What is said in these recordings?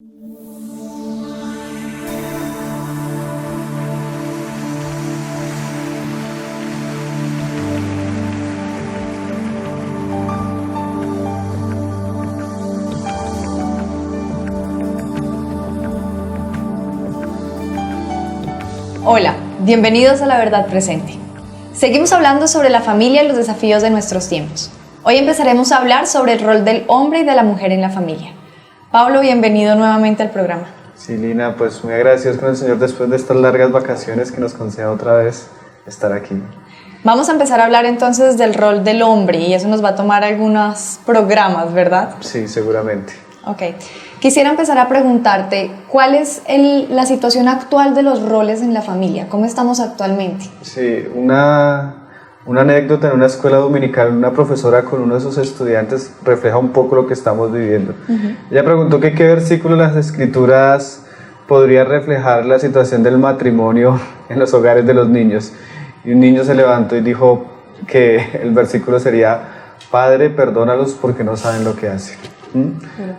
Hola, bienvenidos a La Verdad Presente. Seguimos hablando sobre la familia y los desafíos de nuestros tiempos. Hoy empezaremos a hablar sobre el rol del hombre y de la mujer en la familia. Pablo, bienvenido nuevamente al programa. Sí, Lina, pues muy agradecidos con el Señor después de estas largas vacaciones que nos conceda otra vez estar aquí. Vamos a empezar a hablar entonces del rol del hombre y eso nos va a tomar algunos programas, ¿verdad? Sí, seguramente. Ok. Quisiera empezar a preguntarte, ¿cuál es la situación actual de los roles en la familia? ¿Cómo estamos actualmente? Sí, una anécdota en una escuela dominical, una profesora con uno de sus estudiantes refleja un poco lo que estamos viviendo. Ella preguntó que qué versículo de las Escrituras podría reflejar la situación del matrimonio en los hogares de los niños. Y un niño se levantó y dijo que el versículo sería: Padre, perdónalos porque no saben lo que hacen.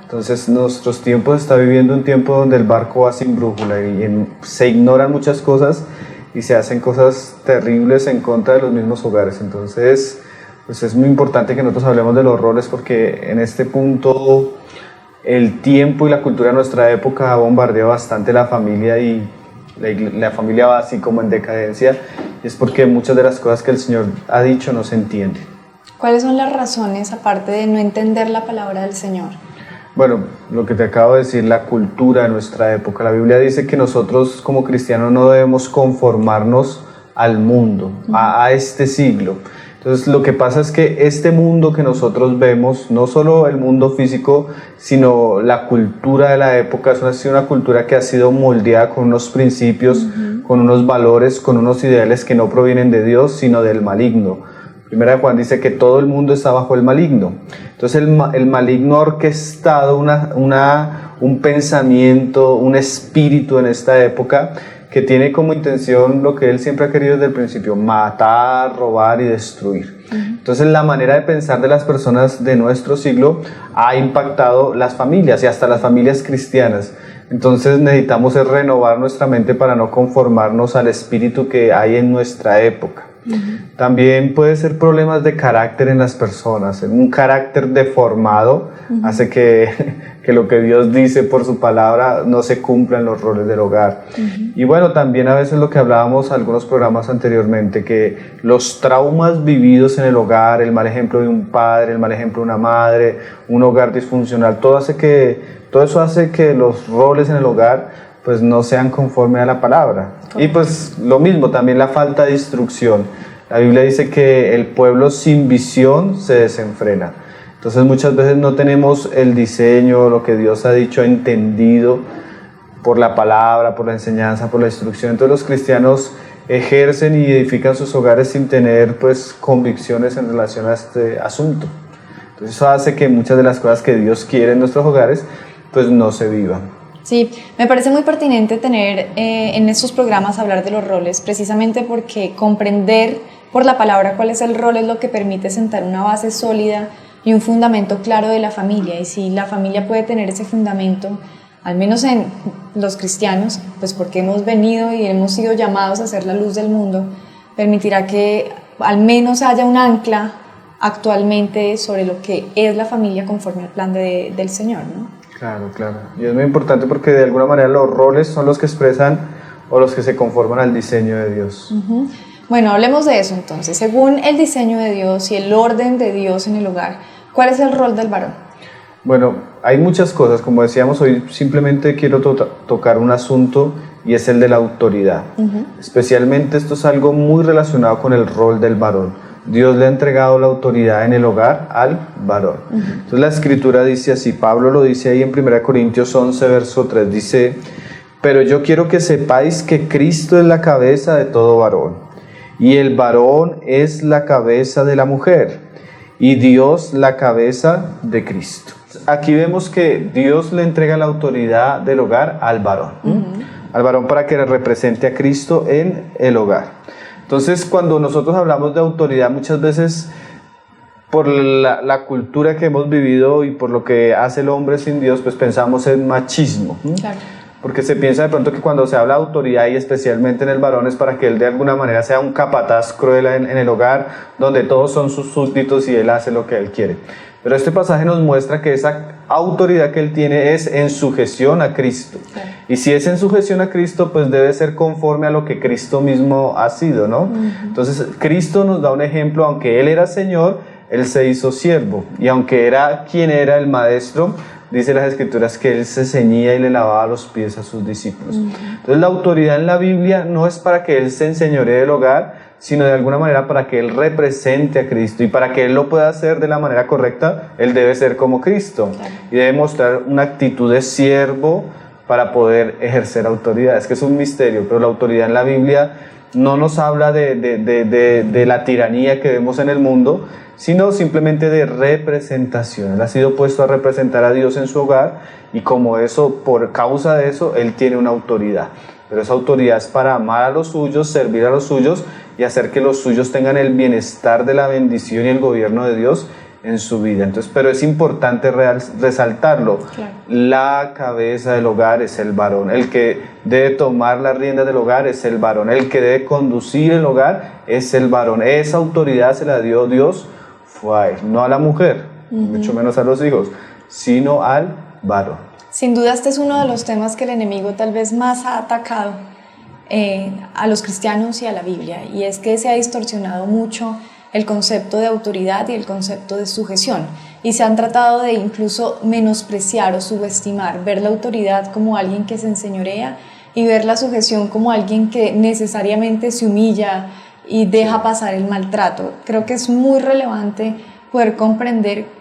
Entonces nuestros tiempos está viviendo un tiempo donde el barco va sin brújula y se ignoran muchas cosas y se hacen cosas terribles en contra de los mismos hogares. Entonces pues es muy importante que nosotros hablemos de los roles, porque en este punto el tiempo y la cultura de nuestra época ha bombardeado bastante la familia y la familia va así como en decadencia, y es porque muchas de las cosas que el Señor ha dicho no se entienden. ¿Cuáles son las razones, aparte de no entender la palabra del Señor? Bueno, lo que te acabo de decir, la cultura de nuestra época. La Biblia dice que nosotros como cristianos no debemos conformarnos al mundo, a este siglo. Entonces lo que pasa es que este mundo que nosotros vemos, no solo el mundo físico, sino la cultura de la época, es una cultura que ha sido moldeada con unos principios, con unos valores, con unos ideales que no provienen de Dios, sino del maligno. Primera de Juan dice que todo el mundo está bajo el maligno. Entonces el maligno ha orquestado un pensamiento, un espíritu en esta época que tiene como intención lo que él siempre ha querido desde el principio: matar, robar y destruir. Entonces la manera de pensar de las personas de nuestro siglo ha impactado las familias y hasta las familias cristianas. Entonces necesitamos renovar nuestra mente para no conformarnos al espíritu que hay en nuestra época. También puede ser problemas de carácter en las personas. Un carácter deformado hace que lo que Dios dice por su palabra no se cumpla en los roles del hogar. Y bueno, también a veces lo que hablábamos en algunos programas anteriormente, que los traumas vividos en el hogar, el mal ejemplo de un padre, el mal ejemplo de una madre, un hogar disfuncional, todo eso hace que los roles en el hogar pues no sean conforme a la palabra. Y pues lo mismo, también la falta de instrucción. La Biblia dice que el pueblo sin visión se desenfrena. Entonces muchas veces no tenemos el diseño, lo que Dios ha dicho, entendido por la palabra, por la enseñanza, por la instrucción. Entonces los cristianos ejercen y edifican sus hogares sin tener pues convicciones en relación a este asunto. Entonces eso hace que muchas de las cosas que Dios quiere en nuestros hogares pues no se vivan. Sí, me parece muy pertinente tener en estos programas hablar de los roles, precisamente porque comprender por la palabra cuál es el rol es lo que permite sentar una base sólida y un fundamento claro de la familia. Y si la familia puede tener ese fundamento, al menos en los cristianos, pues porque hemos venido y hemos sido llamados a ser la luz del mundo, permitirá que al menos haya un ancla actualmente sobre lo que es la familia conforme al plan del Señor, ¿no? Claro, claro. Y es muy importante porque de alguna manera los roles son los que expresan o los que se conforman al diseño de Dios. Bueno, hablemos de eso entonces. Según el diseño de Dios y el orden de Dios en el hogar, ¿cuál es el rol del varón? Bueno, hay muchas cosas. Como decíamos, hoy simplemente quiero tocar un asunto y es el de la autoridad. Especialmente esto es algo muy relacionado con el rol del varón. Dios le ha entregado la autoridad en el hogar al varón. Entonces la escritura dice así, Pablo lo dice ahí en 1 Corintios 11, verso 3, dice: pero yo quiero que sepáis que Cristo es la cabeza de todo varón, y el varón es la cabeza de la mujer, y Dios la cabeza de Cristo. Aquí vemos que Dios le entrega la autoridad del hogar al varón, al varón para que represente a Cristo en el hogar. Entonces, cuando nosotros hablamos de autoridad, muchas veces por la cultura que hemos vivido y por lo que hace el hombre sin Dios, pues pensamos en machismo. Claro. Porque se piensa de pronto que cuando se habla de autoridad y especialmente en el varón es para que él de alguna manera sea un capataz cruel en el hogar donde todos son sus súbditos y él hace lo que él quiere. Pero este pasaje nos muestra que esa autoridad que él tiene es en sujeción a Cristo. Sí. Y si es en sujeción a Cristo, pues debe ser conforme a lo que Cristo mismo ha sido, ¿no? Entonces, Cristo nos da un ejemplo, aunque él era Señor, él se hizo siervo. Y aunque era quien era el maestro, dice las Escrituras que él se ceñía y le lavaba los pies a sus discípulos. Entonces, la autoridad en la Biblia no es para que él se enseñoree del hogar, sino de alguna manera para que él represente a Cristo, y para que él lo pueda hacer de la manera correcta, él debe ser como Cristo, y debe mostrar una actitud de siervo para poder ejercer autoridad. Es que es un misterio, pero la autoridad en la Biblia no nos habla de la tiranía que vemos en el mundo, sino simplemente de representación. Él ha sido puesto a representar a Dios en su hogar, y como eso, por causa de eso, él tiene una autoridad. Pero esa autoridad es para amar a los suyos, servir a los suyos y hacer que los suyos tengan el bienestar de la bendición y el gobierno de Dios en su vida. Entonces, pero es importante resaltarlo. Claro. La cabeza del hogar es el varón. El que debe tomar las riendas del hogar es el varón. El que debe conducir el hogar es el varón. Esa autoridad se la dio Dios, fue a él, no a la mujer, mucho menos a los hijos, sino al varón. Sin duda este es uno de los temas que el enemigo tal vez más ha atacado a los cristianos y a la Biblia, y es que se ha distorsionado mucho el concepto de autoridad y el concepto de sujeción, y se han tratado de incluso menospreciar o subestimar, ver la autoridad como alguien que se enseñorea y ver la sujeción como alguien que necesariamente se humilla y deja pasar el maltrato. Creo que es muy relevante poder comprender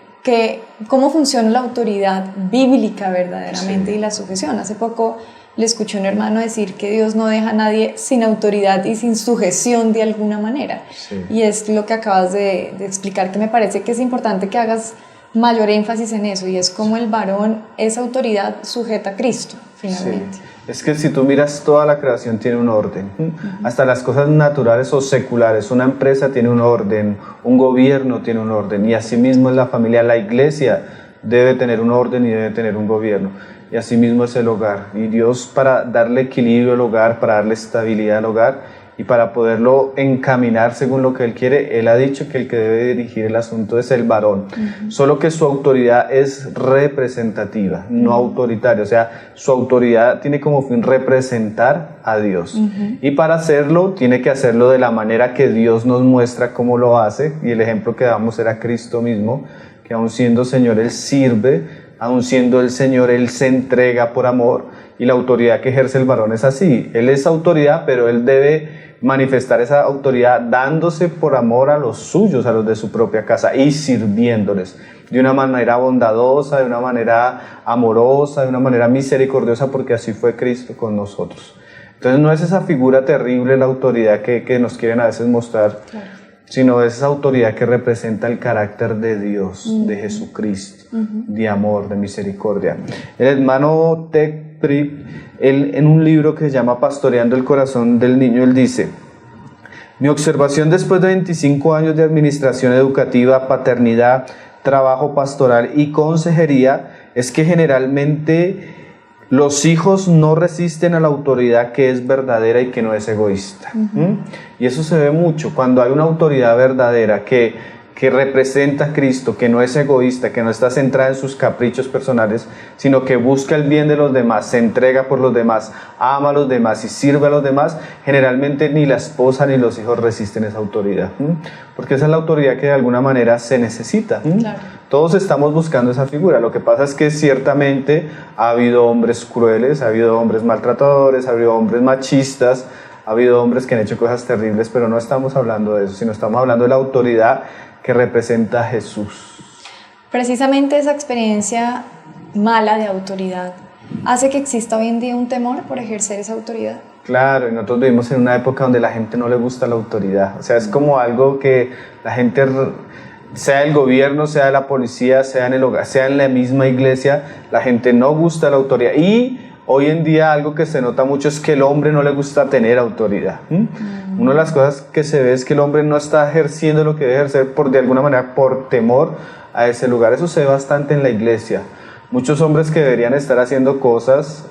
cómo funciona la autoridad bíblica verdaderamente, y la sujeción. Hace poco le escuché a un hermano decir que Dios no deja a nadie sin autoridad y sin sujeción de alguna manera. Sí. Y es lo que acabas de explicar, que me parece que es importante que hagas mayor énfasis en eso, y es como el varón es autoridad sujeta a Cristo, finalmente. Sí. Es que si tú miras, toda la creación tiene un orden, hasta las cosas naturales o seculares. Una empresa tiene un orden, un gobierno tiene un orden, y asimismo es la familia. La iglesia debe tener un orden y debe tener un gobierno, y asimismo es el hogar. Y Dios, para darle equilibrio al hogar, para darle estabilidad al hogar y para poderlo encaminar según lo que Él quiere, Él ha dicho que el que debe dirigir el asunto es el varón. Solo que su autoridad es representativa, no autoritaria. O sea, su autoridad tiene como fin representar a Dios. Y para hacerlo, tiene que hacerlo de la manera que Dios nos muestra cómo lo hace. Y el ejemplo que damos era Cristo mismo, que aun siendo Señor, Él sirve, aun siendo el Señor, Él se entrega por amor. Y la autoridad que ejerce el varón es así. Él es autoridad, pero Él debe manifestar esa autoridad dándose por amor a los suyos, a los de su propia casa, y sirviéndoles de una manera bondadosa, de una manera amorosa, de una manera misericordiosa, porque así fue Cristo con nosotros. Entonces no es esa figura terrible, la autoridad que nos quieren a veces mostrar, claro, sino es esa autoridad que representa el carácter de Dios, de Jesucristo, de amor, de misericordia. El hermano Ted Pritt, él, en un libro que se llama Pastoreando el corazón del niño, él dice: mi observación después de 25 años de administración educativa, paternidad, trabajo pastoral y consejería es que generalmente los hijos no resisten a la autoridad que es verdadera y que no es egoísta. Y eso se ve mucho cuando hay una autoridad verdadera que representa a Cristo, que no es egoísta, que no está centrada en sus caprichos personales, sino que busca el bien de los demás, se entrega por los demás, ama a los demás y sirve a los demás. Generalmente ni la esposa ni los hijos resisten esa autoridad, porque esa es la autoridad que de alguna manera se necesita. Claro. Todos estamos buscando esa figura. Lo que pasa es que ciertamente ha habido hombres crueles, ha habido hombres maltratadores, ha habido hombres machistas, ha habido hombres que han hecho cosas terribles, pero no estamos hablando de eso, sino estamos hablando de la autoridad que representa a Jesús. Precisamente esa experiencia mala de autoridad hace que exista hoy en día un temor por ejercer esa autoridad. Claro, y nosotros vivimos en una época donde la gente no le gusta la autoridad. O sea, es como algo que la gente, sea el gobierno, sea la policía, sea en el hogar, sea en la misma iglesia, la gente no gusta la autoridad. Y hoy en día algo que se nota mucho es que el hombre no le gusta tener autoridad. Una de las cosas que se ve es que el hombre no está ejerciendo lo que debe ejercer de alguna manera por temor a ese lugar. Eso se ve bastante en la iglesia. Muchos hombres que deberían estar haciendo cosas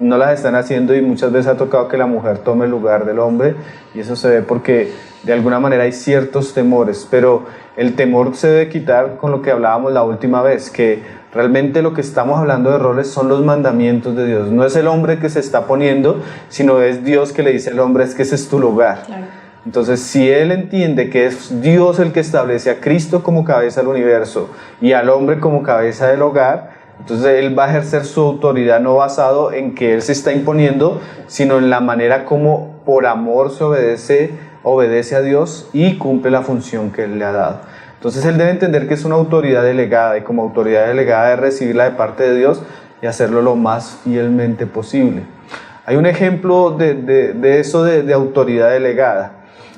no las están haciendo, y muchas veces ha tocado que la mujer tome el lugar del hombre, y eso se ve porque de alguna manera hay ciertos temores, pero el temor se debe quitar con lo que hablábamos la última vez, que realmente lo que estamos hablando de roles son los mandamientos de Dios. No es el hombre que se está poniendo, sino es Dios que le dice al hombre, es que ese es tu lugar. Claro. Entonces, si él entiende que es Dios el que establece a Cristo como cabeza del universo y al hombre como cabeza del hogar, entonces él va a ejercer su autoridad no basado en que él se está imponiendo, sino en la manera como por amor se obedece a Dios y cumple la función que él le ha dado. Entonces él debe entender que es una autoridad delegada, y como autoridad delegada de recibirla de parte de Dios y hacerlo lo más fielmente posible. Hay un ejemplo de eso de autoridad delegada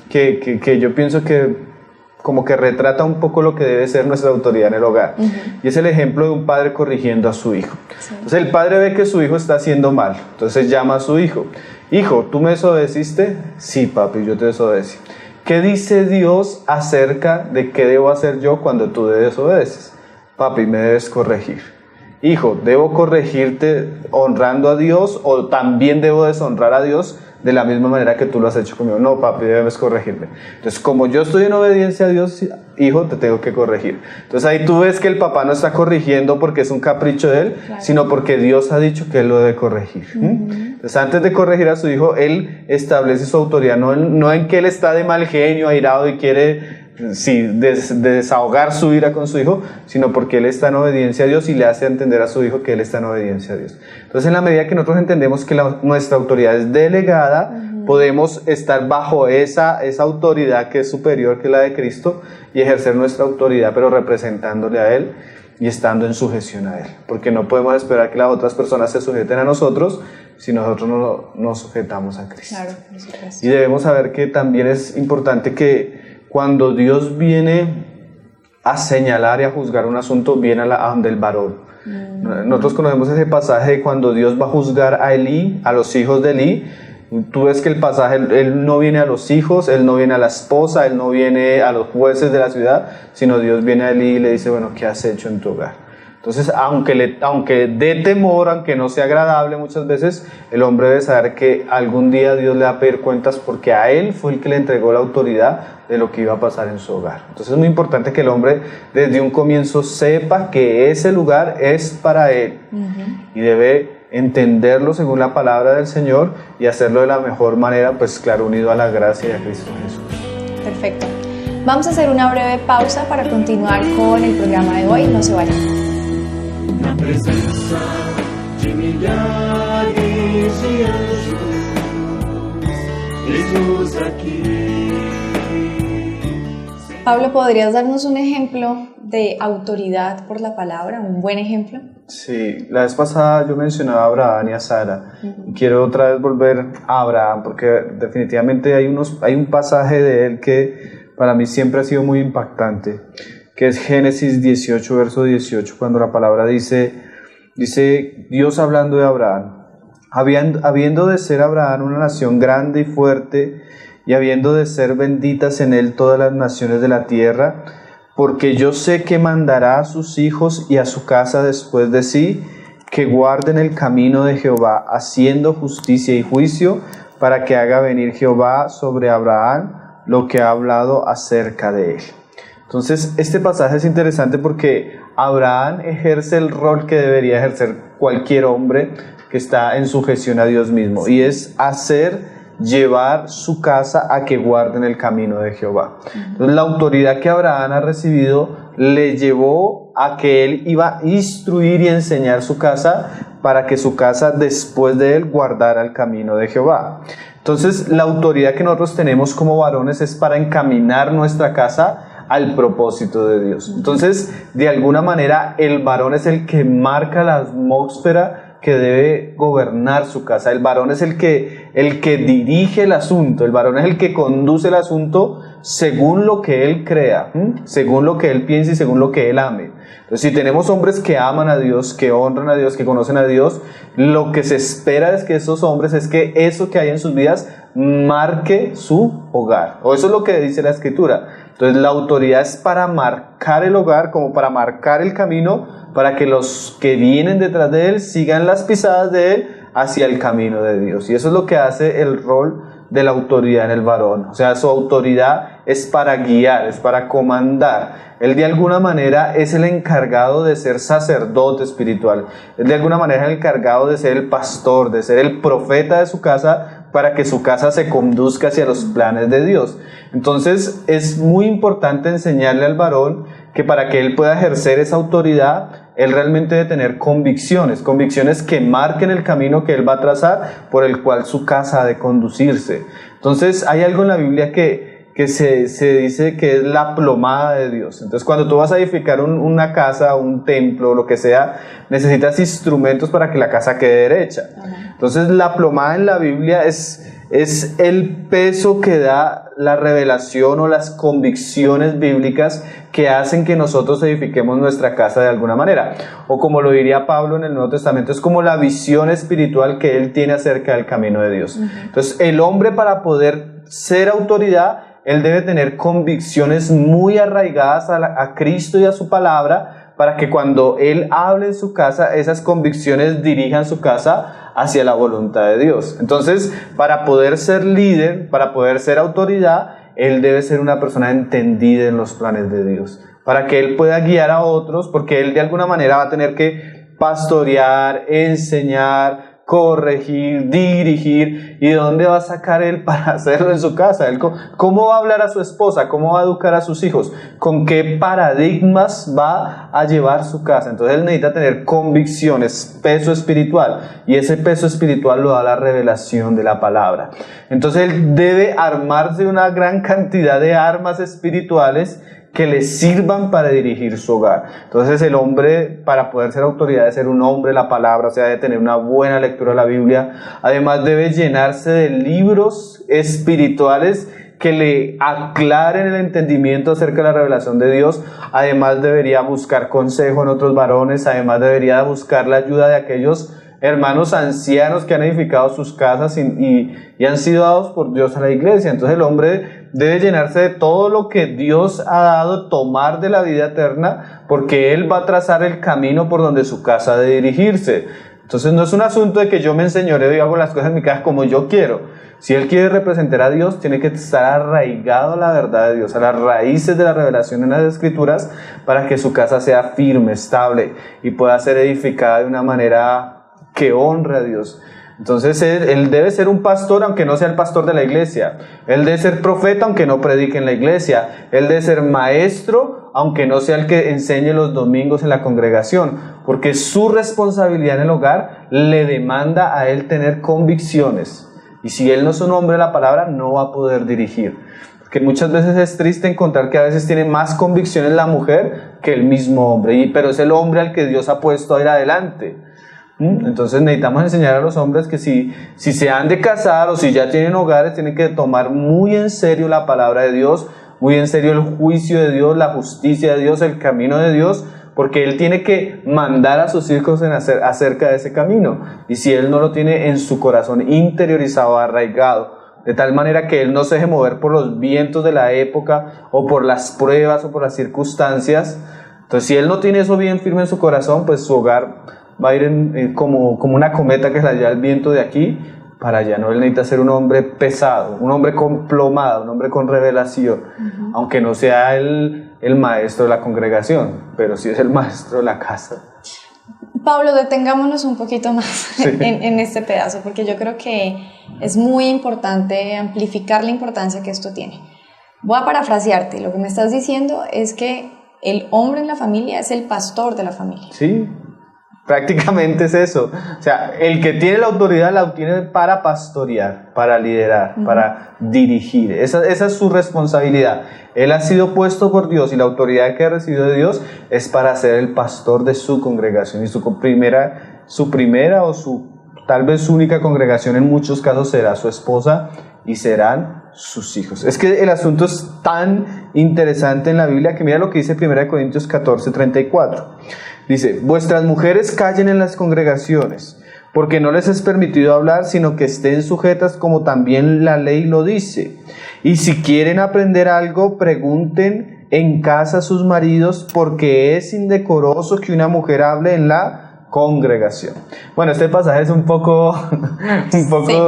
que yo pienso que como que retrata un poco lo que debe ser nuestra autoridad en el hogar. Y es el ejemplo de un padre corrigiendo a su hijo. Sí. Entonces el padre ve que su hijo está haciendo mal, entonces llama a su hijo. Hijo, ¿tú me desobedeciste? Sí, papi, yo te desobedecí. ¿Qué dice Dios acerca de qué debo hacer yo cuando tú desobedeces? Papi, me debes corregir. Hijo, ¿debo corregirte honrando a Dios o también debo deshonrar a Dios de la misma manera que tú lo has hecho conmigo? No, papi, debes corregirme. Entonces, como yo estoy en obediencia a Dios, hijo, te tengo que corregir. Entonces ahí tú ves que el papá no está corrigiendo porque es un capricho de él, claro, sino porque Dios ha dicho que él lo debe corregir. Entonces, antes de corregir a su hijo, él establece su autoridad, no en que él está de mal genio, airado y quiere desahogar su ira con su hijo, sino porque él está en obediencia a Dios y le hace entender a su hijo que él está en obediencia a Dios. Entonces, en la medida que nosotros entendemos que nuestra autoridad es delegada, podemos estar bajo esa autoridad que es superior que la de Cristo y ejercer nuestra autoridad, pero representándole a Él y estando en sujeción a Él, porque no podemos esperar que las otras personas se sujeten a nosotros si nosotros no nos sujetamos a Cristo. Claro, por supuesto. Y debemos saber que también es importante que cuando Dios viene a señalar y a juzgar un asunto, viene a donde el varón. Nosotros conocemos ese pasaje de cuando Dios va a juzgar a Elí, a los hijos de Elí. Tú ves que el pasaje, él no viene a los hijos, él no viene a la esposa, él no viene a los jueces de la ciudad, sino Dios viene a Elí y le dice, bueno, ¿qué has hecho en tu hogar? Entonces, aunque dé temor, aunque no sea agradable muchas veces, el hombre debe saber que algún día Dios le va a pedir cuentas porque a él fue el que le entregó la autoridad de lo que iba a pasar en su hogar. Entonces es muy importante que el hombre desde un comienzo sepa que ese lugar es para él y debe entenderlo según la palabra del Señor y hacerlo de la mejor manera, pues claro, unido a la gracia de Cristo Jesús. Perfecto. Vamos a hacer una breve pausa para continuar con el programa de hoy. No se vayan. Na presença de milhares de anjos, eis-nos aqui. Pablo, ¿podrías darnos un ejemplo de autoridad por la palabra? ¿Un buen ejemplo? Sí, la vez pasada yo mencionaba a Abraham y a Sara. Quiero otra vez volver a Abraham porque definitivamente hay un pasaje de él que para mí siempre ha sido muy impactante, que es Génesis 18, verso 18, cuando la palabra dice Dios hablando de Abraham, habiendo de ser Abraham una nación grande y fuerte, y habiendo de ser benditas en él todas las naciones de la tierra, porque yo sé que mandará a sus hijos y a su casa después de sí, que guarden el camino de Jehová, haciendo justicia y juicio, para que haga venir Jehová sobre Abraham lo que ha hablado acerca de él. Entonces, este pasaje es interesante porque Abraham ejerce el rol que debería ejercer cualquier hombre que está en sujeción a Dios mismo, y es llevar su casa a que guarden el camino de Jehová. Entonces, la autoridad que Abraham ha recibido le llevó a que él iba a instruir y enseñar su casa para que su casa después de él guardara el camino de Jehová. Entonces, la autoridad que nosotros tenemos como varones es para encaminar nuestra casa al propósito de Dios. Entonces, de alguna manera, el varón es el que marca la atmósfera que debe gobernar su casa. El varón es el que dirige el asunto, el varón es el que conduce el asunto según lo que él crea, según lo que él piensa y según lo que él ame. Entonces, si tenemos hombres que aman a Dios, que honran a Dios, que conocen a Dios, lo que se espera es que esos hombres, es que eso que hay en sus vidas marque su hogar. O eso es lo que dice la Escritura. Entonces, la autoridad es para marcar el hogar, como para marcar el camino, para que los que vienen detrás de él sigan las pisadas de él hacia el camino de Dios. Y eso es lo que hace el rol de la autoridad en el varón. O sea, su autoridad es para guiar, es para comandar. Él de alguna manera es el encargado de ser sacerdote espiritual. Él de alguna manera es el encargado de ser el pastor, de ser el profeta de su casa, para que su casa se conduzca hacia los planes de Dios. Entonces es muy importante enseñarle al varón que para que él pueda ejercer esa autoridad, él realmente debe tener convicciones que marquen el camino que él va a trazar, por el cual su casa ha de conducirse. Entonces hay algo en la Biblia que se dice que es la plomada de Dios. Entonces, cuando tú vas a edificar una casa, un templo, lo que sea, necesitas instrumentos para que la casa quede derecha. Entonces, la plomada en la Biblia es el peso que da la revelación o las convicciones bíblicas que hacen que nosotros edifiquemos nuestra casa de alguna manera. O como lo diría Pablo en el Nuevo Testamento, es como la visión espiritual que él tiene acerca del camino de Dios. Entonces, el hombre, para poder ser autoridad, él debe tener convicciones muy arraigadas a Cristo y a su palabra, para que cuando él hable en su casa, esas convicciones dirijan su casa hacia la voluntad de Dios. Entonces, para poder ser líder, para poder ser autoridad, él debe ser una persona entendida en los planes de Dios, para que él pueda guiar a otros, porque él de alguna manera va a tener que pastorear, enseñar, corregir, dirigir. ¿Y de dónde va a sacar él para hacerlo en su casa? Él, ¿cómo va a hablar a su esposa? ¿Cómo va a educar a sus hijos? ¿Con qué paradigmas va a llevar su casa? Entonces él necesita tener convicciones, peso espiritual, y ese peso espiritual lo da la revelación de la palabra. Entonces él debe armarse una gran cantidad de armas espirituales que le sirvan para dirigir su hogar. Entonces el hombre, para poder ser autoridad, debe ser un hombre de la palabra, o sea, debe tener una buena lectura de la Biblia. Además debe llenarse de libros espirituales que le aclaren el entendimiento acerca de la revelación de Dios. Además debería buscar consejo en otros varones. Además debería buscar la ayuda de aquellos hermanos ancianos que han edificado sus casas y han sido dados por Dios a la iglesia. Entonces el hombre debe llenarse de todo lo que Dios ha dado, tomar de la vida eterna, porque él va a trazar el camino por donde su casa ha de dirigirse. Entonces no es un asunto de que yo me enseñoreo y hago las cosas en mi casa como yo quiero. Si él quiere representar a Dios, tiene que estar arraigado a la verdad de Dios, a las raíces de la revelación en las Escrituras, para que su casa sea firme, estable y pueda ser edificada de una manera que honre a Dios. Entonces él debe ser un pastor, aunque no sea el pastor de la iglesia. Él debe ser profeta, aunque no predique en la iglesia. Él debe ser maestro, aunque no sea el que enseñe los domingos en la congregación, porque su responsabilidad en el hogar le demanda a él tener convicciones. Y si él no es un hombre de la palabra, no va a poder dirigir. Porque muchas veces es triste encontrar que a veces tiene más convicciones la mujer que el mismo hombre, pero es el hombre al que Dios ha puesto a ir adelante. Entonces necesitamos enseñar a los hombres que si se han de casar o si ya tienen hogares, tienen que tomar muy en serio la palabra de Dios, muy en serio el juicio de Dios, la justicia de Dios, el camino de Dios, porque él tiene que mandar a sus hijos acerca de ese camino. Y si él no lo tiene en su corazón interiorizado, arraigado, de tal manera que él no se deje mover por los vientos de la época o por las pruebas o por las circunstancias, entonces si él no tiene eso bien firme en su corazón, pues su hogar va a ir como una cometa que se la lleva el viento de aquí para allá. No, él necesita ser un hombre pesado, un hombre con plomada, un hombre con revelación, aunque no sea el maestro de la congregación, pero sí es el maestro de la casa. Pablo, detengámonos un poquito más en este pedazo, porque yo creo que es muy importante amplificar la importancia que esto tiene. Voy a parafrasearte, lo que me estás diciendo es que el hombre en la familia es el pastor de la familia. Sí, prácticamente es eso. O sea, el que tiene la autoridad la obtiene para pastorear, para liderar, para dirigir. Esa es su responsabilidad. Él ha sido puesto por Dios y la autoridad que ha recibido de Dios es para ser el pastor de su congregación. Y su primera su primera o su tal vez su única congregación, en muchos casos será su esposa y serán sus hijos. Es que el asunto es tan interesante en la Biblia que mira lo que dice 1 Corintios 14:34. Dice: vuestras mujeres callen en las congregaciones, porque no les es permitido hablar, sino que estén sujetas como también la ley lo dice. Y si quieren aprender algo, pregunten en casa a sus maridos, porque es indecoroso que una mujer hable en la congregación. Bueno, este pasaje es un poco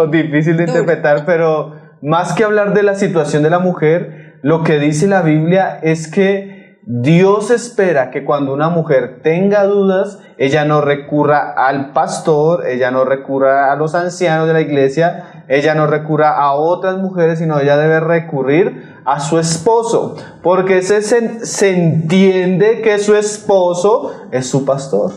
difícil de interpretar, pero más que hablar de la situación de la mujer, lo que dice la Biblia es que Dios espera que cuando una mujer tenga dudas, ella no recurra al pastor, ella no recurra a los ancianos de la iglesia, ella no recurra a otras mujeres, sino ella debe recurrir a su esposo, porque se entiende que su esposo es su pastor.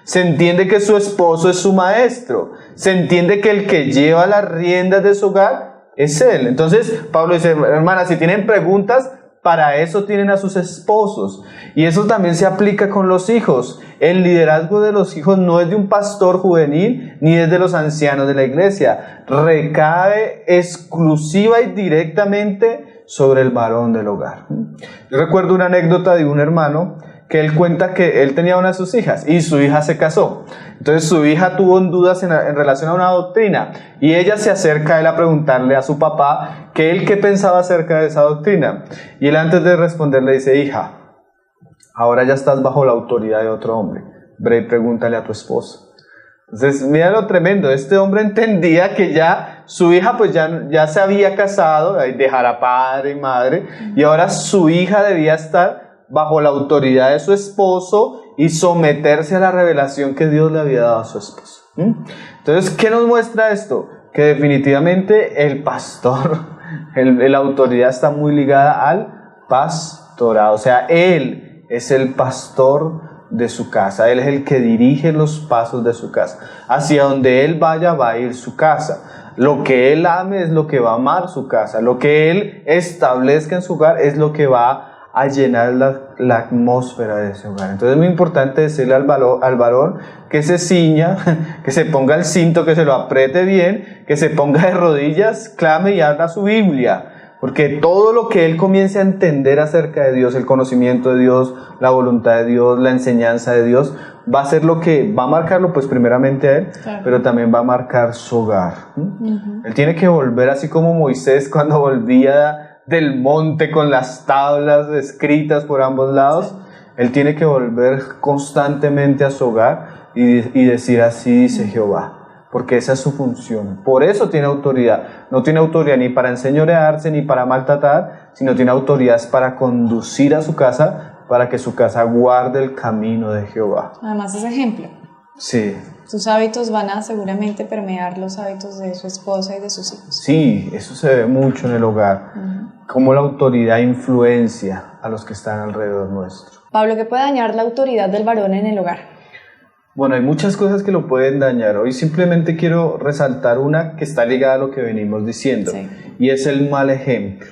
Se entiende que su esposo es su maestro. Se entiende que el que lleva las riendas de su hogar es él. Entonces Pablo dice: hermanas, si tienen preguntas, para eso tienen a sus esposos. Y eso también se aplica con los hijos. El liderazgo de los hijos no es de un pastor juvenil ni es de los ancianos de la iglesia. Recae exclusiva y directamente sobre el varón del hogar. Yo recuerdo una anécdota de un hermano que él cuenta que él tenía una de sus hijas y su hija se casó. Entonces su hija tuvo dudas en relación a una doctrina y ella se acerca a él a preguntarle a su papá qué pensaba acerca de esa doctrina. Y él, antes de responder, le dice: hija, ahora ya estás bajo la autoridad de otro hombre. Ve y pregúntale a tu esposo. Entonces mira lo tremendo, este hombre entendía que ya su hija pues ya se había casado, dejará padre y madre, y ahora su hija debía estar bajo la autoridad de su esposo y someterse a la revelación que Dios le había dado a su esposo. Entonces, ¿qué nos muestra esto? Que definitivamente el pastor, la autoridad está muy ligada al pastorado. O sea, él es el pastor de su casa, él es el que dirige los pasos de su casa. Hacia donde él vaya va a ir su casa. Lo que él ame es lo que va a amar su casa. Lo que él establezca en su hogar es lo que va a llenar la atmósfera de ese hogar. Entonces es muy importante decirle al varón que se ciña, que se ponga el cinto, que se lo apriete bien, que se ponga de rodillas, clame y abra su Biblia, porque todo lo que él comience a entender acerca de Dios, el conocimiento de Dios, la voluntad de Dios, la enseñanza de Dios, va a ser lo que va a marcarlo, pues primeramente a él, claro, pero también va a marcar su hogar. Él tiene que volver, así como Moisés cuando volvía del monte con las tablas escritas por ambos lados. Él tiene que volver constantemente a su hogar y decir: así dice Jehová, porque esa es su función. Por eso tiene autoridad. No tiene autoridad ni para enseñorearse ni para maltratar, sino tiene autoridad para conducir a su casa, para que su casa guarde el camino de Jehová. Además es ejemplo. Sí. Sus hábitos van a seguramente permear los hábitos de su esposa y de sus hijos. Sí, eso se ve mucho en el hogar. Cómo la autoridad influencia a los que están alrededor nuestro. Pablo, ¿qué puede dañar la autoridad del varón en el hogar? Bueno, hay muchas cosas que lo pueden dañar. Hoy simplemente quiero resaltar una que está ligada a lo que venimos diciendo, sí, y es el mal ejemplo.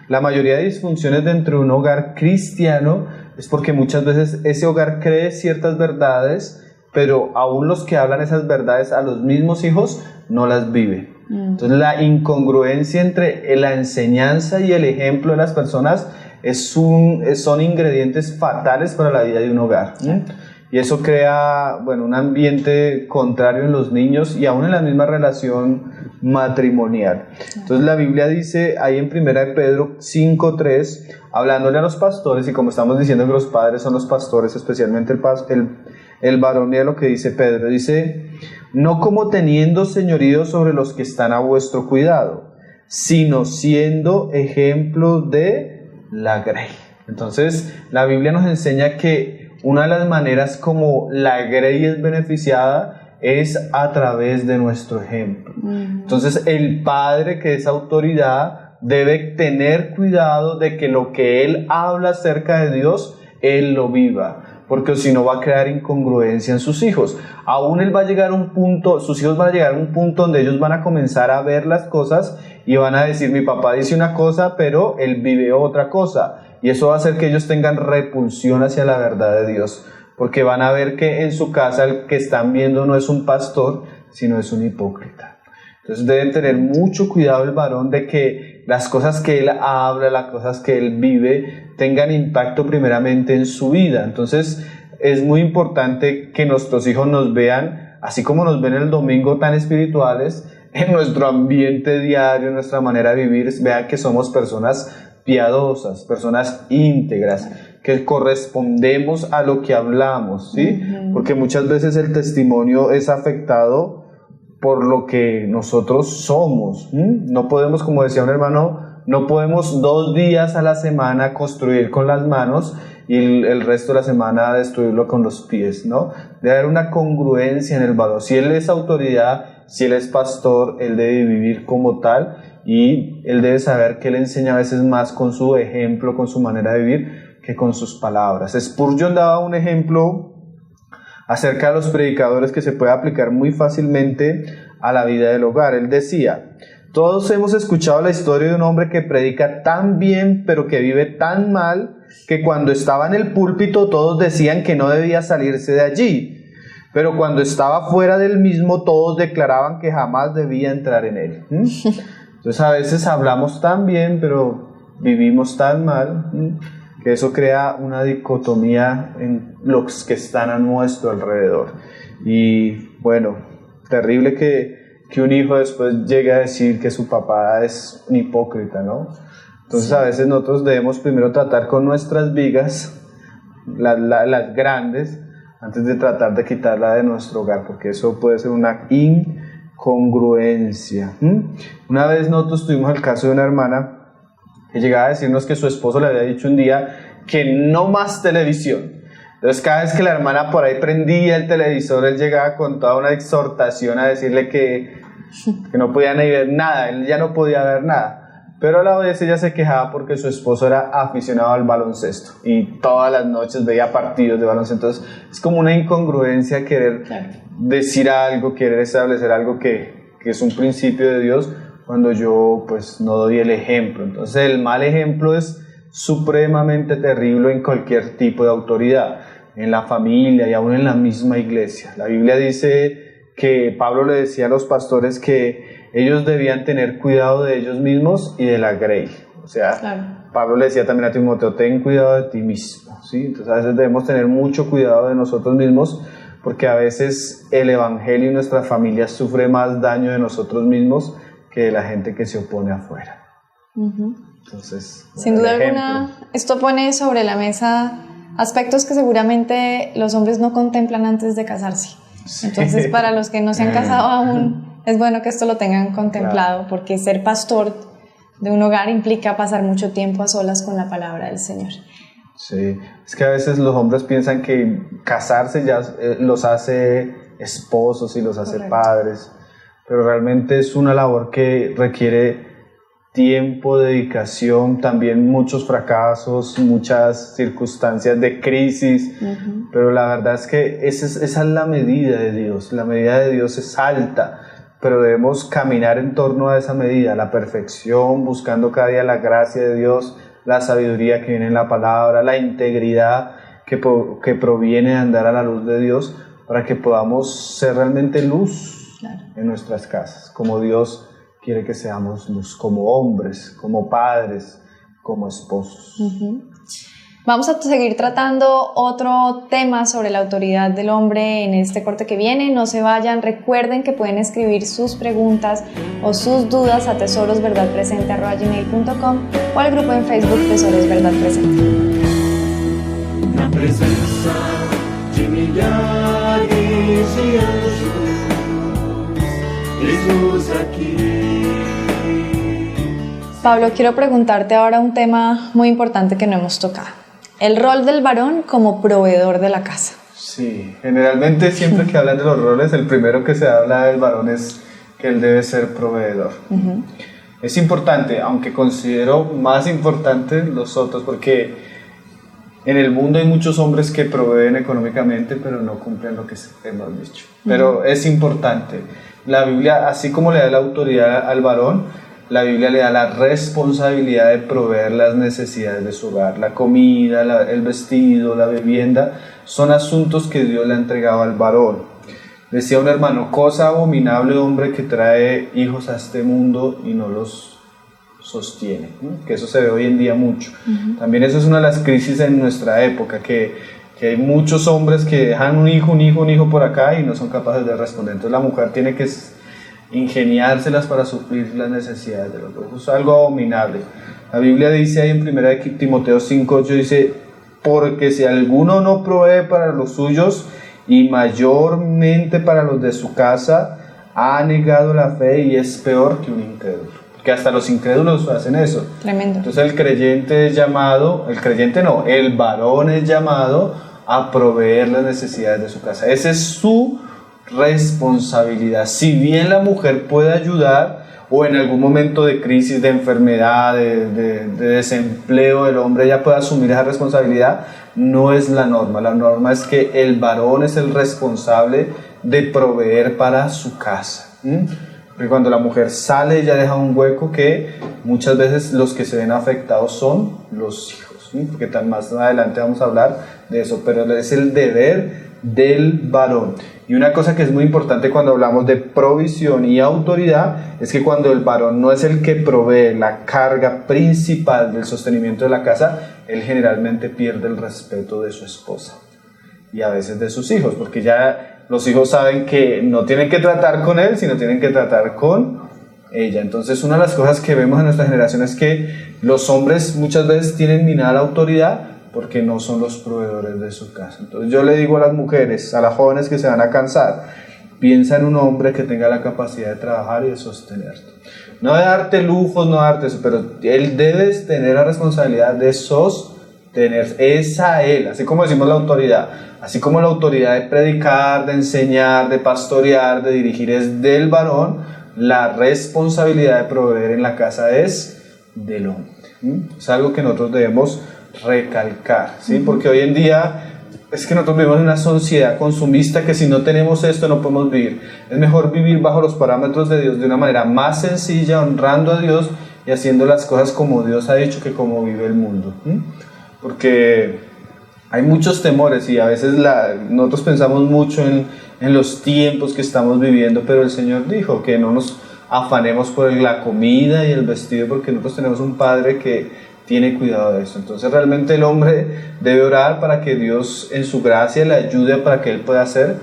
La mayoría de disfunciones dentro de un hogar cristiano es porque muchas veces ese hogar cree ciertas verdades, pero aún los que hablan esas verdades a los mismos hijos no las vive. Entonces la incongruencia entre la enseñanza y el ejemplo de las personas son ingredientes fatales para la vida de un hogar. Y eso crea, un ambiente contrario en los niños y aún en la misma relación matrimonial. Entonces la Biblia dice ahí en 1 Pedro 5:3, hablándole a los pastores, y como estamos diciendo que los padres son los pastores, especialmente el varón, mira lo que dice Pedro, dice: no como teniendo señorío sobre los que están a vuestro cuidado, sino siendo ejemplos de la grey. Entonces la Biblia nos enseña que una de las maneras como la grey es beneficiada es a través de nuestro ejemplo. Entonces el padre, que es autoridad, debe tener cuidado de que lo que él habla acerca de Dios, él lo viva, porque si no va a crear incongruencia en sus hijos. Aún él va a llegar a un punto, sus hijos van a llegar a un punto donde ellos van a comenzar a ver las cosas y van a decir: mi papá dice una cosa, pero él vive otra cosa. Y eso va a hacer que ellos tengan repulsión hacia la verdad de Dios. porque van a ver que en su casa el que están viendo no es un pastor, sino es un hipócrita. Entonces deben tener mucho cuidado el varón de que las cosas que él habla, las cosas que él vive, tengan impacto primeramente en su vida. Entonces es muy importante que nuestros hijos nos vean, así como nos ven el domingo tan espirituales, en nuestro ambiente diario, en nuestra manera de vivir, vean que somos personas piadosas, personas íntegras, que correspondemos a lo que hablamos, ¿sí? Porque muchas veces el testimonio es afectado por lo que nosotros somos. No podemos, como decía un hermano, no podemos 2 días a la semana construir con las manos y el resto de la semana destruirlo con los pies, ¿no? Debe haber una congruencia en el valor. Si él es autoridad, si él es pastor, él debe vivir como tal y él debe saber que él enseña a veces más con su ejemplo, con su manera de vivir, que con sus palabras. Spurgeon daba un ejemplo acerca de los predicadores que se puede aplicar muy fácilmente a la vida del hogar. Él decía: todos hemos escuchado la historia de un hombre que predica tan bien, pero que vive tan mal, que cuando estaba en el púlpito todos decían que no debía salirse de allí, pero cuando estaba fuera del mismo todos declaraban que jamás debía entrar en él. Entonces a veces hablamos tan bien, pero vivimos tan mal, que eso crea una dicotomía en los que están a nuestro alrededor. Y bueno, terrible que un hijo después llegue a decir que su papá es un hipócrita, ¿no? Entonces a veces nosotros debemos primero tratar con nuestras vigas, las grandes, antes de tratar de quitarla de nuestro hogar, porque eso puede ser una incongruencia. Una vez nosotros tuvimos el caso de una hermana que llegaba a decirnos que su esposo le había dicho un día que no más televisión. Entonces cada vez que la hermana por ahí prendía el televisor, él llegaba con toda una exhortación a decirle que no podía ni ver nada, él ya no podía ver nada. Pero a la vez ella se quejaba porque su esposo era aficionado al baloncesto y todas las noches veía partidos de baloncesto. Entonces es como una incongruencia querer decir algo, querer establecer algo que es un principio de Dios, cuando yo pues no doy el ejemplo. Entonces el mal ejemplo es supremamente terrible en cualquier tipo de autoridad, en la familia y aún en la misma iglesia. La Biblia dice que Pablo le decía a los pastores que ellos debían tener cuidado de ellos mismos y de la grey. O sea, Pablo le decía también a Timoteo: ten cuidado de ti mismo, ¿sí? Entonces a veces debemos tener mucho cuidado de nosotros mismos, porque a veces el evangelio y nuestra familia sufre más daño de nosotros mismos que de la gente que se opone afuera. Entonces, sin duda alguna, esto pone sobre la mesa aspectos que seguramente los hombres no contemplan antes de casarse. Entonces, para los que no se han casado aún, es bueno que esto lo tengan contemplado, porque ser pastor de un hogar implica pasar mucho tiempo a solas con la palabra del Señor. Sí, es que a veces los hombres piensan que casarse ya los hace esposos y los hace padres, pero realmente es una labor que requiere tiempo, dedicación, también muchos fracasos, muchas circunstancias de crisis, pero la verdad es que esa es la medida de Dios. La medida de Dios es alta, pero debemos caminar en torno a esa medida, la perfección, buscando cada día la gracia de Dios, la sabiduría que viene en la palabra, la integridad que proviene de andar a la luz de Dios, para que podamos ser realmente luz en nuestras casas, como Dios quiere que seamos luz, como hombres, como padres, como esposos. Vamos a seguir tratando otro tema sobre la autoridad del hombre en este corte que viene. No se vayan, recuerden que pueden escribir sus preguntas o sus dudas a tesorosverdadpresente@gmail.com o al grupo en Facebook Tesoros Verdad Presente. Na presença de milhares de anjos, Jesus aqui. Pablo, quiero preguntarte ahora un tema muy importante que no hemos tocado. El rol del varón como proveedor de la casa. Sí, generalmente siempre que hablan de los roles, el primero que se habla del varón es que él debe ser proveedor. Es importante, aunque considero más importante los otros, porque en el mundo hay muchos hombres que proveen económicamente, pero no cumplen lo que hemos dicho. Pero es importante. La Biblia, así como le da la autoridad al varón, la Biblia le da la responsabilidad de proveer las necesidades de su hogar. La comida, el vestido, la vivienda, son asuntos que Dios le ha entregado al varón. Decía un hermano, cosa abominable hombre que trae hijos a este mundo y no los sostiene, ¿no? Que eso se ve hoy en día mucho. También eso es una de las crisis en nuestra época, que hay muchos hombres que dejan un hijo por acá y no son capaces de responder. Entonces la mujer tiene que ingeniárselas para suplir las necesidades de los dos. Eso es algo abominable. La Biblia dice ahí en 1 Timoteo 5:8, dice, porque si alguno no provee para los suyos y mayormente para los de su casa, ha negado la fe y es peor que un incrédulo. Porque hasta los incrédulos hacen eso. Tremendo. Entonces el creyente es llamado, el varón es llamado a proveer las necesidades de su casa. Esa es su responsabilidad. Si bien la mujer puede ayudar, o en algún momento de crisis, de enfermedad, de desempleo, el hombre ya puede asumir esa responsabilidad, no es la norma. La norma es que el varón es el responsable de proveer para su casa. Porque cuando la mujer sale, ella deja un hueco que muchas veces los que se ven afectados son los hijos, porque más adelante vamos a hablar de eso, pero es el deber del varón. Y una cosa que es muy importante cuando hablamos de provisión y autoridad es que cuando el varón no es el que provee la carga principal del sostenimiento de la casa, él generalmente pierde el respeto de su esposa y a veces de sus hijos, porque ya los hijos saben que no tienen que tratar con él, sino tienen que tratar con ella. Entonces una de las cosas que vemos en nuestra generación es que los hombres muchas veces tienen minada la autoridad porque no son los proveedores de su casa. Entonces yo le digo a las mujeres, a las jóvenes que se van a cansar, piensa en un hombre que tenga la capacidad de trabajar y de sostenerte. No de darte lujos, no de darte eso, pero él debe tener la responsabilidad de sostener. Es a él, así como decimos la autoridad, así como la autoridad de predicar, de enseñar, de pastorear, de dirigir es del varón, la responsabilidad de proveer en la casa es del hombre. Es algo que nosotros debemos recalcar, ¿sí? Porque hoy en día es que nosotros vivimos en una sociedad consumista que si no tenemos esto no podemos vivir. Es mejor vivir bajo los parámetros de Dios de una manera más sencilla, honrando a Dios y haciendo las cosas como Dios ha dicho que como vive el mundo. Porque hay muchos temores y a veces nosotros pensamos mucho en los tiempos que estamos viviendo, pero el Señor dijo que no nos afanemos por la comida y el vestido, porque nosotros tenemos un Padre que tiene cuidado de eso. Entonces realmente el hombre debe orar para que Dios en su gracia le ayude para que él pueda ser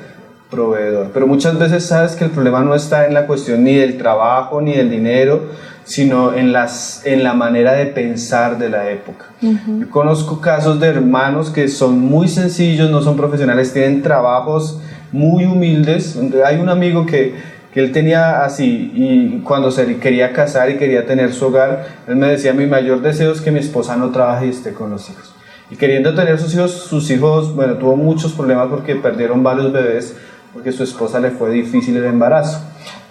proveedor. Pero muchas veces sabes que el problema no está en la cuestión ni del trabajo ni del dinero, sino en la manera de pensar de la época. Yo conozco casos de hermanos que son muy sencillos, no son profesionales, tienen trabajos muy humildes. Hay un amigo que él tenía así, y cuando se quería casar y quería tener su hogar, él me decía, mi mayor deseo es que mi esposa no trabaje y esté con los hijos. Y queriendo tener sus hijos, bueno, tuvo muchos problemas porque perdieron varios bebés, porque su esposa le fue difícil el embarazo.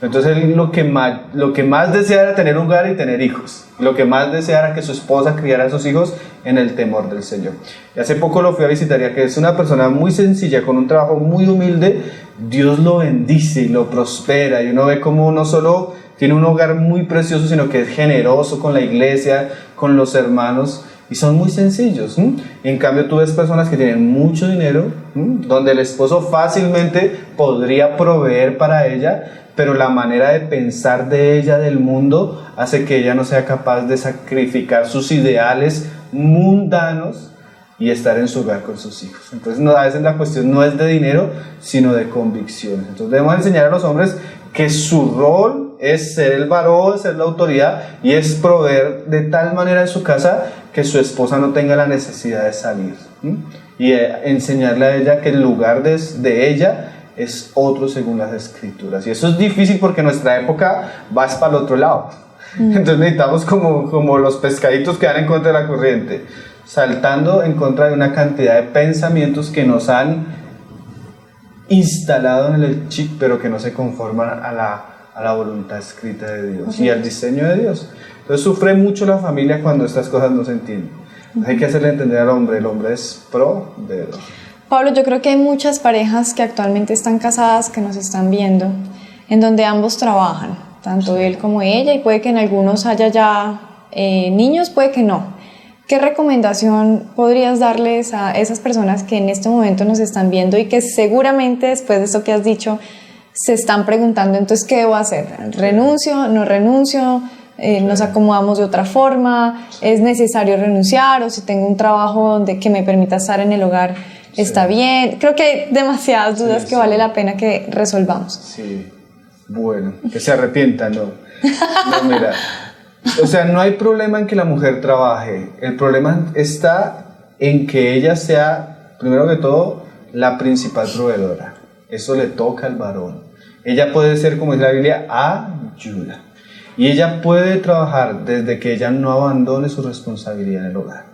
Entonces él lo que más deseaba era tener un hogar y tener hijos. Lo que más deseaba era que su esposa criara a sus hijos en el temor del Señor. Y hace poco lo fui a visitar, ya que es una persona muy sencilla, con un trabajo muy humilde. Dios lo bendice y lo prospera, y uno ve como no solo tiene un hogar muy precioso, sino que es generoso con la iglesia, con los hermanos, y son muy sencillos. En cambio tú ves personas que tienen mucho dinero, donde el esposo fácilmente podría proveer para ella, pero la manera de pensar de ella, del mundo, hace que ella no sea capaz de sacrificar sus ideales mundanos y estar en su hogar con sus hijos. Entonces a veces la cuestión no es de dinero, sino de convicciones. Entonces debemos enseñar a los hombres que su rol es ser el varón, ser la autoridad, y es proveer de tal manera en su casa que su esposa no tenga la necesidad de salir. Y enseñarle a ella que el lugar de ella es otro según las Escrituras. Y eso es difícil porque en nuestra época vas para el otro lado. Entonces necesitamos como los pescaditos que van en contra de la corriente, saltando en contra de una cantidad de pensamientos que nos han instalado en el chip, pero que no se conforman a la voluntad escrita de Dios y al diseño de Dios. Entonces sufre mucho la familia cuando estas cosas no se entienden. Hay que hacerle entender al hombre, el hombre es proveedor. Pablo, yo creo que hay muchas parejas que actualmente están casadas, que nos están viendo, en donde ambos trabajan, tanto él como ella, y puede que en algunos haya ya niños, puede que no. ¿Qué recomendación podrías darles a esas personas que en este momento nos están viendo y que seguramente después de esto que has dicho se están preguntando, entonces, ¿qué debo hacer? ¿Renuncio? ¿No renuncio? ¿Nos acomodamos de otra forma? ¿Es necesario renunciar? ¿O si tengo un trabajo que me permita estar en el hogar, está bien? Creo que hay demasiadas dudas que vale la pena que resolvamos. Sí, bueno, que se arrepientan, ¿no? No, mira, o sea, no hay problema en que la mujer trabaje, el problema está en que ella sea, primero que todo, la principal proveedora. Eso le toca al varón. Ella puede ser, como dice la Biblia, ayuda. Y ella puede trabajar desde que ella no abandone su responsabilidad en el hogar.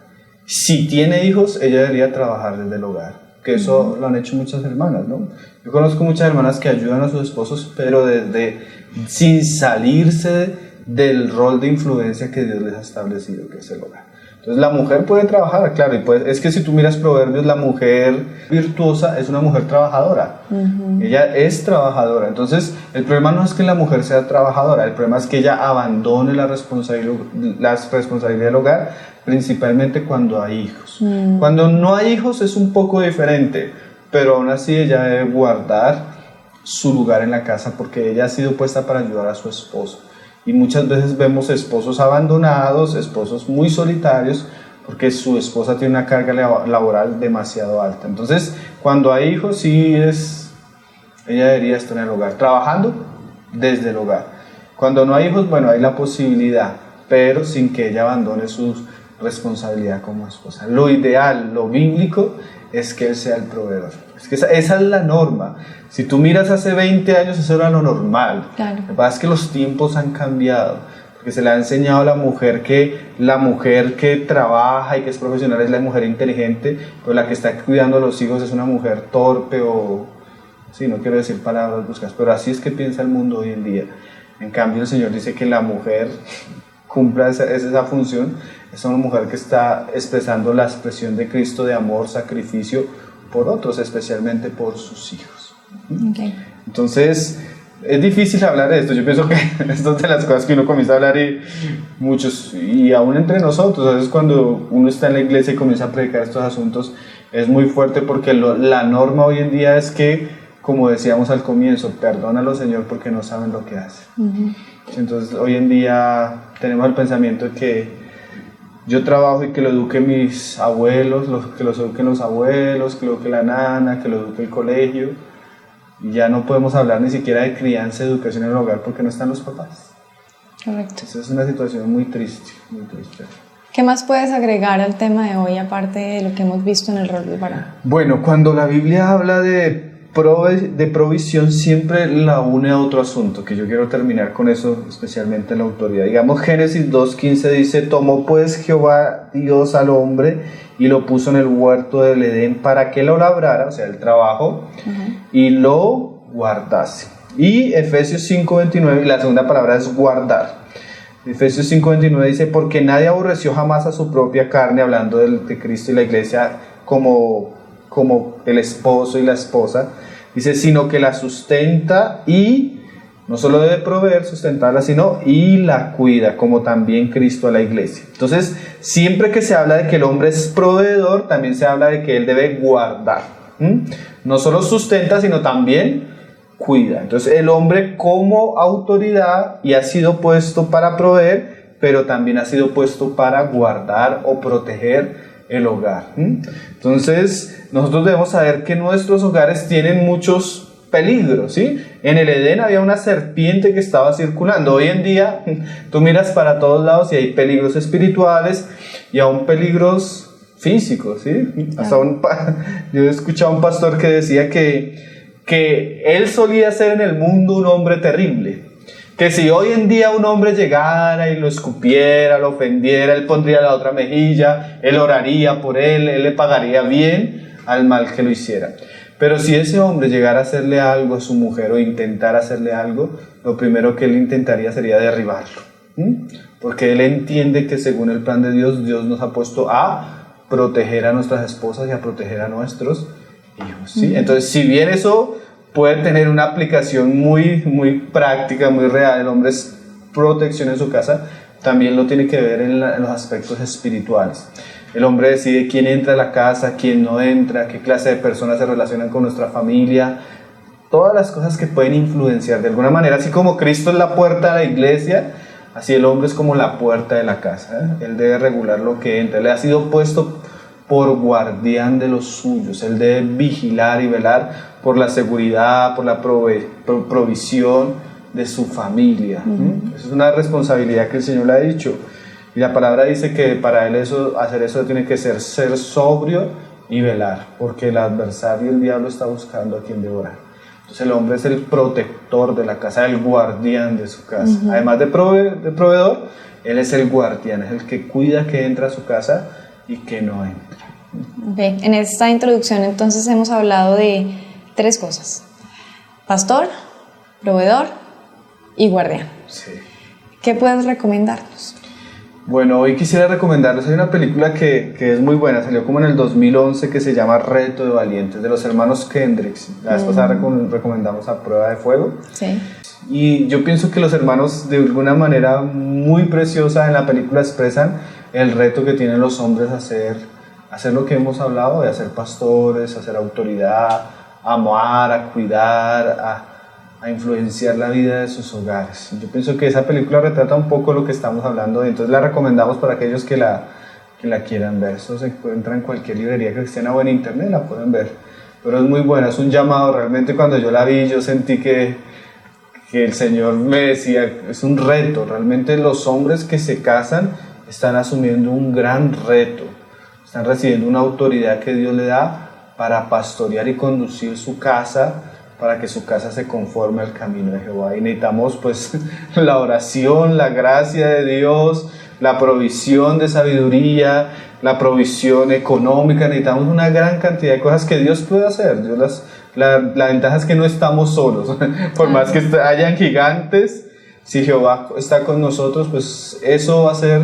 Si tiene hijos, ella debería trabajar desde el hogar, que eso lo han hecho muchas hermanas, ¿no? Yo conozco muchas hermanas que ayudan a sus esposos, pero sin salirse del rol de influencia que Dios les ha establecido, que es el hogar. Entonces la mujer puede trabajar, claro, y es que si tú miras Proverbios, la mujer virtuosa es una mujer trabajadora. Ella es trabajadora. Entonces el problema no es que la mujer sea trabajadora, el problema es que ella abandone la responsabilidad del hogar, principalmente cuando hay hijos. Cuando no hay hijos es un poco diferente, pero aún así ella debe guardar su lugar en la casa porque ella ha sido puesta para ayudar a su esposo. Y muchas veces vemos esposos abandonados, esposos muy solitarios, porque su esposa tiene una carga laboral demasiado alta. Entonces, cuando hay hijos, ella debería estar en el hogar, trabajando desde el hogar. Cuando no hay hijos, bueno, hay la posibilidad, pero sin que ella abandone su responsabilidad como esposa. Lo ideal, lo bíblico, es que él sea el proveedor. Es que esa es la norma. Si tú miras hace 20 años, eso era lo normal. Claro. Lo que pasa es que los tiempos han cambiado, porque se le ha enseñado a la mujer que trabaja y que es profesional es la mujer inteligente, pero la que está cuidando a los hijos es una mujer torpe o... Sí, no quiero decir palabras bruscas, pero así es que piensa el mundo hoy en día. En cambio, el Señor dice que la mujer cumpla esa función, es una mujer que está expresando la expresión de Cristo de amor, sacrificio por otros, especialmente por sus hijos. Okay. Entonces, es difícil hablar de esto. Yo pienso que esto es de las cosas que uno comienza a hablar y aún entre nosotros, a veces cuando uno está en la iglesia y comienza a predicar estos asuntos, es muy fuerte porque la norma hoy en día es que, como decíamos al comienzo, perdónalo, Señor, porque no saben lo que hacen. Entonces, hoy en día tenemos el pensamiento de que yo trabajo y que lo eduquen mis abuelos, que los eduquen los abuelos, que lo eduque la nana, que lo eduque el colegio. Y ya no podemos hablar ni siquiera de crianza, educación en el hogar porque no están los papás. Correcto. Esa es una situación muy triste, muy triste. ¿Qué más puedes agregar al tema de hoy, aparte de lo que hemos visto en el rol del varón? Bueno, cuando la Biblia habla de provisión, siempre la une a otro asunto, que yo quiero terminar con eso, especialmente en la autoridad. Digamos, Génesis 2:15 dice: tomó pues Jehová Dios al hombre y lo puso en el huerto del Edén para que lo labrara, o sea, el trabajo, y lo guardase. Y Efesios 5:29, la segunda palabra es guardar. Efesios 5:29 dice: porque nadie aborreció jamás a su propia carne, hablando de Cristo y la iglesia como el esposo y la esposa, dice, sino que la sustenta y no solo debe proveer, sustentarla, sino y la cuida, como también Cristo a la iglesia. Entonces, siempre que se habla de que el hombre es proveedor, también se habla de que él debe guardar. No solo sustenta, sino también cuida. Entonces, el hombre como autoridad y ha sido puesto para proveer, pero también ha sido puesto para guardar o proteger el hogar. Entonces, nosotros debemos saber que nuestros hogares tienen muchos peligros, ¿sí? En el Edén había una serpiente que estaba circulando. Hoy en día, tú miras para todos lados y hay peligros espirituales y aún peligros físicos, ¿sí? Hasta yo he escuchado a un pastor que decía que él solía ser en el mundo un hombre terrible. Que si hoy en día un hombre llegara y lo escupiera, lo ofendiera, él pondría la otra mejilla, él oraría por él le pagaría bien al mal que lo hiciera. Pero si ese hombre llegara a hacerle algo a su mujer o intentara hacerle algo, lo primero que él intentaría sería derribarlo. Porque él entiende que según el plan de Dios, Dios nos ha puesto a proteger a nuestras esposas y a proteger a nuestros hijos, ¿sí? Entonces, si bien eso puede tener una aplicación muy práctica, muy real. El hombre es protección en su casa, también lo tiene que ver en los aspectos espirituales. El hombre decide quién entra a la casa, quién no entra, qué clase de personas se relacionan con nuestra familia, todas las cosas que pueden influenciar de alguna manera. Así como Cristo es la puerta de la iglesia, así el hombre es como la puerta de la casa, Él debe regular lo que entra. Él ha sido puesto por guardián de los suyos. Él debe vigilar y velar por la seguridad, por la provisión de su familia. Esa es una responsabilidad que el Señor le ha dicho. Y la palabra dice que para él hacer eso tiene que ser sobrio y velar, porque el adversario, el diablo, está buscando a quien devorar. Entonces el hombre es el protector de la casa, el guardián de su casa. Además de proveedor, él es el guardián, es el que cuida que entra a su casa y que no entra. Okay. En esta introducción entonces hemos hablado de 3 cosas: pastor, proveedor y guardián. Sí. ¿Qué puedes recomendarnos? Bueno, hoy quisiera recomendarles, hay una película que es muy buena, salió como en el 2011, que se llama Reto de Valientes, de los hermanos Kendricks. La vez pasada recomendamos A Prueba de Fuego. Sí. Y yo pienso que los hermanos, de alguna manera muy preciosa, en la película expresan el reto que tienen los hombres a hacer lo que hemos hablado, de hacer pastores, a hacer autoridad, a amar, a cuidar, a influenciar la vida de sus hogares. Yo pienso que esa película retrata un poco lo que estamos hablando, entonces la recomendamos para aquellos que la quieran ver. Eso se encuentra en cualquier librería cristiana o en internet, la pueden ver. Pero es muy buena, es un llamado. Realmente cuando yo la vi, yo sentí que el Señor me decía, es un reto. Realmente los hombres que se casan están asumiendo un gran reto. Están recibiendo una autoridad que Dios le da para pastorear y conducir su casa, para que su casa se conforme al camino de Jehová. Y necesitamos pues la oración, la gracia de Dios, la provisión de sabiduría, la provisión económica. Necesitamos una gran cantidad de cosas que Dios puede hacer. La ventaja es que no estamos solos. Por más que hayan gigantes, si Jehová está con nosotros, pues eso va a ser...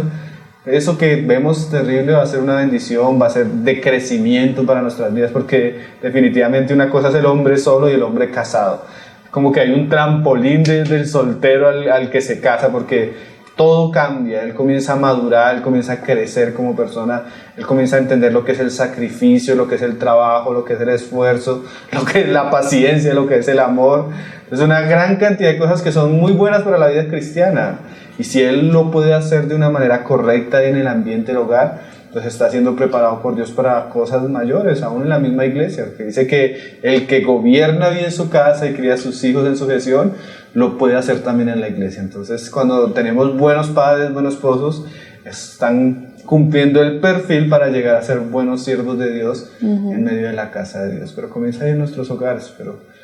Eso que vemos terrible va a ser una bendición, va a ser de crecimiento para nuestras vidas, porque definitivamente una cosa es el hombre solo y el hombre casado. Como que hay un trampolín del soltero al que se casa, porque todo cambia. Él comienza a madurar, él comienza a crecer como persona, él comienza a entender lo que es el sacrificio, lo que es el trabajo, lo que es el esfuerzo, lo que es la paciencia, lo que es el amor. Es una gran cantidad de cosas que son muy buenas para la vida cristiana. Y si él lo puede hacer de una manera correcta en el ambiente del hogar, pues está siendo preparado por Dios para cosas mayores, aún en la misma iglesia, que dice que el que gobierna bien su casa y cría a sus hijos en sujeción, lo puede hacer también en la iglesia. Entonces, cuando tenemos buenos padres, buenos esposos, están cumpliendo el perfil para llegar a ser buenos siervos de Dios en medio de la casa de Dios. Pero comienza ahí en nuestros hogares, pero...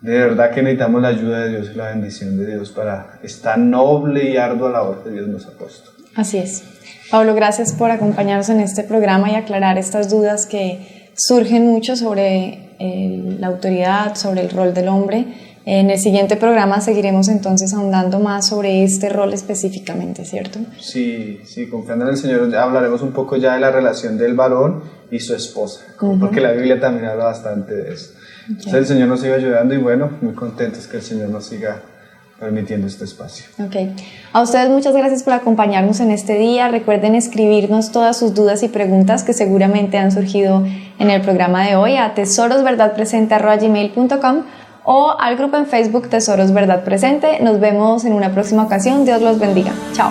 De verdad que necesitamos la ayuda de Dios y la bendición de Dios para esta noble y ardua labor que Dios nos ha puesto. Así es. Pablo, gracias por acompañarnos en este programa y aclarar estas dudas que surgen mucho sobre la autoridad, sobre el rol del hombre. En el siguiente programa seguiremos entonces ahondando más sobre este rol específicamente, ¿cierto? Sí, confiando en el Señor hablaremos un poco ya de la relación del varón y su esposa, porque la Biblia también habla bastante de eso. Entonces el Señor nos siga ayudando y bueno, muy contentos que el Señor nos siga permitiendo este espacio. Okay. A ustedes muchas gracias por acompañarnos en este día. Recuerden escribirnos todas sus dudas y preguntas que seguramente han surgido en el programa de hoy a tesorosverdadpresente@gmail.com o al grupo en Facebook Tesoros Verdad Presente. Nos vemos en una próxima ocasión. Dios los bendiga. Chao.